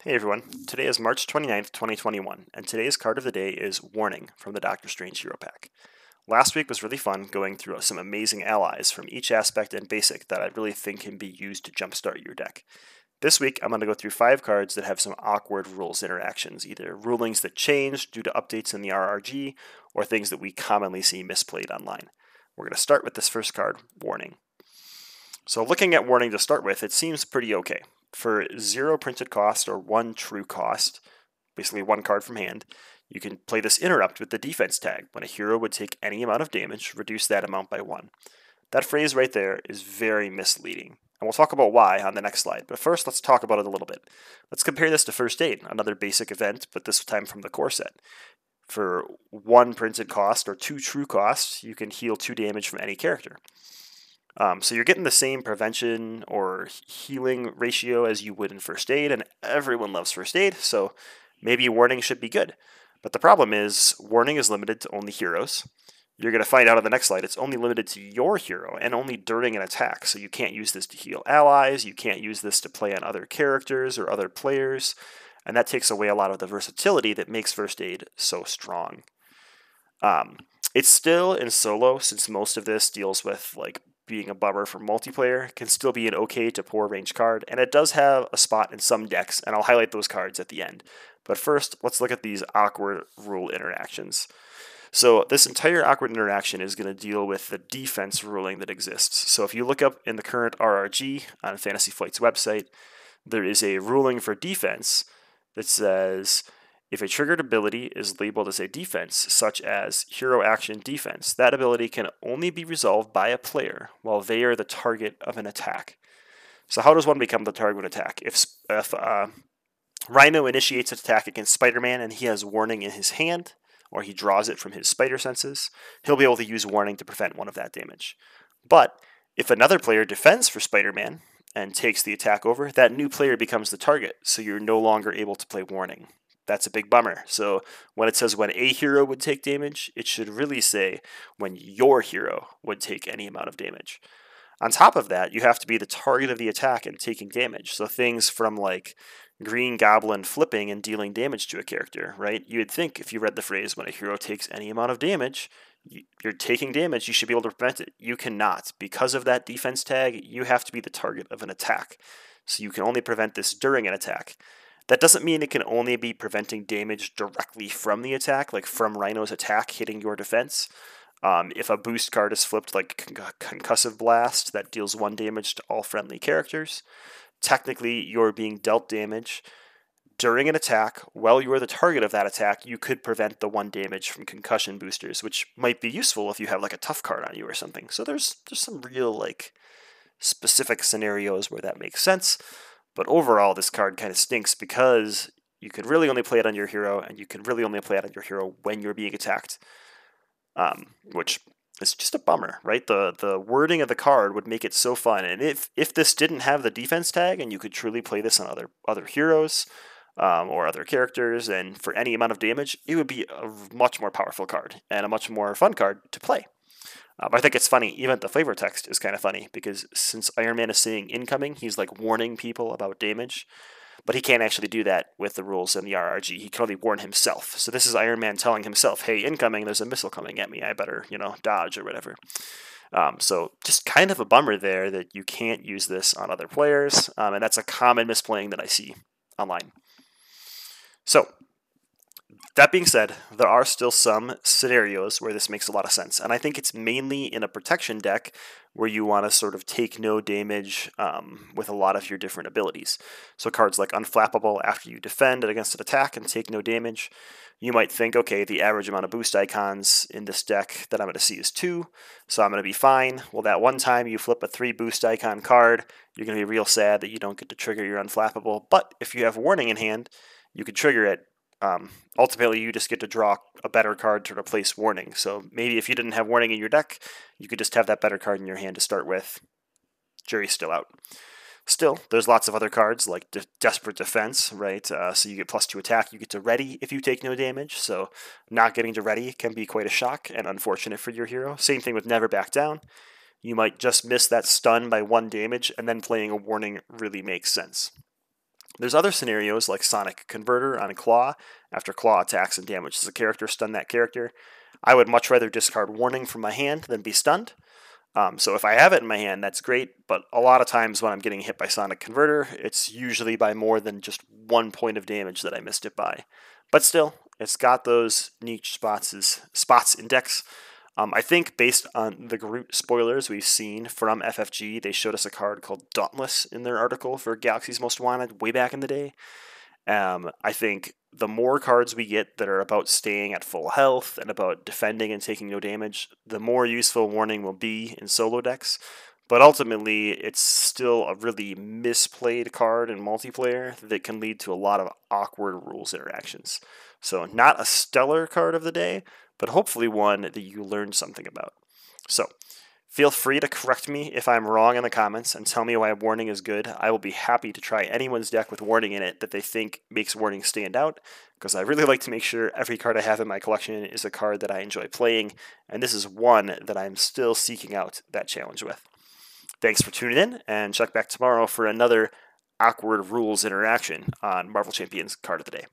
Hey everyone, today is March 29th, 2021, and today's card of the day is Warning from the Doctor Strange Hero Pack. Last week was really fun going through some amazing allies from each aspect and basic that I really think can be used to jumpstart your deck. This week I'm going to go through 5 cards that have some awkward rules interactions, either rulings that change due to updates in the RRG, or things that we commonly see misplayed online. We're going to start with this first card, Warning. So looking at Warning to start with, it seems pretty okay. For 0 printed cost or 1 true cost, basically 1 card from hand, you can play this interrupt with the defense tag. When a hero would take any amount of damage, reduce that amount by 1. That phrase right there is very misleading, and we'll talk about why on the next slide. But first, let's talk about it a little bit. Let's compare this to First Aid, another basic event, but this time from the core set. For 1 printed cost or 2 true costs, you can heal 2 damage from any character. So you're getting the same prevention or healing ratio as you would in First Aid, and everyone loves First Aid, so maybe Warning should be good. But the problem is, Warning is limited to only heroes. You're going to find out on the next slide, it's only limited to your hero, and only during an attack, so you can't use this to heal allies, you can't use this to play on other characters or other players, and that takes away a lot of the versatility that makes First Aid so strong. It's still in solo, since most of this deals with like being a bummer for multiplayer, can still be an okay to poor range card, and it does have a spot in some decks, and I'll highlight those cards at the end. But first, let's look at these awkward rule interactions. So this entire awkward interaction is going to deal with the defense ruling that exists. So if you look up in the current RRG on Fantasy Flight's website, there is a ruling for defense that says, if a triggered ability is labeled as a defense, such as Hero Action Defense, that ability can only be resolved by a player while they are the target of an attack. So how does one become the target of an attack? If Rhino initiates an attack against Spider-Man and he has Warning in his hand, or he draws it from his spider senses, he'll be able to use Warning to prevent 1 of that damage. But if another player defends for Spider-Man and takes the attack over, that new player becomes the target, so you're no longer able to play Warning. That's a big bummer. So when it says when a hero would take damage, it should really say when your hero would take any amount of damage. On top of that, you have to be the target of the attack and taking damage. So things from like Green Goblin flipping and dealing damage to a character, right? You would think if you read the phrase when a hero takes any amount of damage, you're taking damage, you should be able to prevent it. You cannot. Because of that defense tag, you have to be the target of an attack. So you can only prevent this during an attack. That doesn't mean it can only be preventing damage directly from the attack, like from Rhino's attack hitting your defense. If a boost card is flipped like Concussive Blast, that deals 1 damage to all friendly characters, technically you're being dealt damage during an attack. While you are the target of that attack, you could prevent the 1 damage from concussion boosters, which might be useful if you have like a tough card on you or something. So there's some real like specific scenarios where that makes sense. But overall, this card kind of stinks because you can really only play it on your hero, and you can really only play it on your hero when you're being attacked, which is just a bummer, right? The wording of the card would make it so fun, and if this didn't have the defense tag, and you could truly play this on other heroes or other characters, and for any amount of damage, it would be a much more powerful card and a much more fun card to play. I think it's funny, even the flavor text is kind of funny, because since Iron Man is saying incoming, he's like warning people about damage, but he can't actually do that with the rules in the RRG. He can only warn himself. So this is Iron Man telling himself, hey, incoming, there's a missile coming at me, I better, dodge or whatever. So just kind of a bummer there that you can't use this on other players, and that's a common misplaying that I see online. So that being said, there are still some scenarios where this makes a lot of sense, and I think it's mainly in a protection deck where you want to sort of take no damage with a lot of your different abilities. So cards like Unflappable after you defend against an attack and take no damage. You might think, okay, the average amount of boost icons in this deck that I'm going to see is 2, so I'm going to be fine. Well, that one time you flip a 3 boost icon card, you're going to be real sad that you don't get to trigger your Unflappable, but if you have Warning in hand, you could trigger it. Ultimately, you just get to draw a better card to replace Warning. So maybe if you didn't have Warning in your deck, you could just have that better card in your hand to start with. Jury's still out. Still, there's lots of other cards like Desperate Defense, right? So you get +2 attack, you get to Ready if you take no damage. So not getting to Ready can be quite a shock and unfortunate for your hero. Same thing with Never Back Down. You might just miss that stun by 1 damage, and then playing a Warning really makes sense. There's other scenarios like Sonic Converter on Claw. After Claw attacks and damages a character, stun that character. I would much rather discard Warning from my hand than be stunned. So if I have it in my hand, that's great, but a lot of times when I'm getting hit by Sonic Converter, it's usually by more than just 1 point of damage that I missed it by. But still, it's got those niche spots in decks. I think based on the Groot spoilers we've seen from FFG, they showed us a card called Dauntless in their article for Galaxy's Most Wanted way back in the day. I think the more cards we get that are about staying at full health and about defending and taking no damage, the more useful Warning will be in solo decks. But ultimately, it's still a really misplayed card in multiplayer that can lead to a lot of awkward rules interactions. So not a stellar card of the day, but hopefully one that you learned something about. So feel free to correct me if I'm wrong in the comments and tell me why Warning is good. I will be happy to try anyone's deck with Warning in it that they think makes Warning stand out, because I really like to make sure every card I have in my collection is a card that I enjoy playing, and this is one that I'm still seeking out that challenge with. Thanks for tuning in, and check back tomorrow for another awkward rules interaction on Marvel Champions Card of the Day.